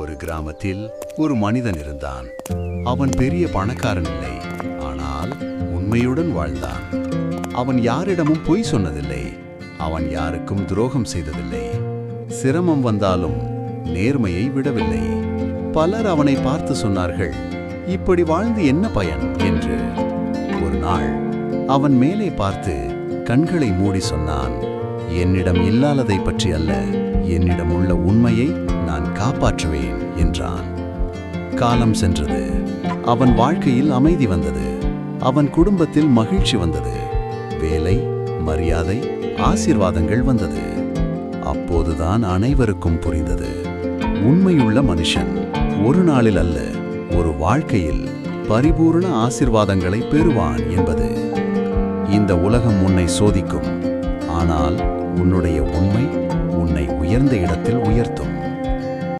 ஒரு கிராமத்தில் ஒரு மனிதன் இருந்தான். அவன் பெரிய பணக்காரன் இல்லை, ஆனால் உண்மையுடன் வாழ்ந்தான். அவன் யாரிடமும் பொய் சொன்னதில்லை, அவன் யாருக்கும் துரோகம் செய்ததில்லை. சிரமம் வந்தாலும் நேர்மையை விடவில்லை. பலர் அவனை பார்த்து சொன்னார்கள், இப்படி வாழ்ந்து என்ன பயன் என்று. ஒரு நாள் அவன் மேலே பார்த்து கண்களை மூடி சொன்னான், என்னிடம் இல்லாததை பற்றி அல்ல, என்னிடம் உள்ள உண்மையை நான் காப்பாற்றுவேன் என்றான். காலம் சென்றது. அவன் வாழ்க்கையில் அமைதி வந்தது. அவன் குடும்பத்தில் மகிழ்ச்சி வந்தது. வேலை, மரியாதை, ஆசீர்வாதங்கள் வந்தது. அப்போதுதான் அனைவருக்கும் புரிந்தது, உண்மையுள்ள மனுஷன் ஒரு நாளில் அல்ல, ஒரு வாழ்க்கையில் பரிபூர்ண ஆசீர்வாதங்களை பெறுவான் என்பது. இந்த உலகம் உன்னை சோதிக்கும், ஆனால் உன்னுடைய உண்மை உன்னை உயர்ந்த இடத்தில் உயர்த்தும்.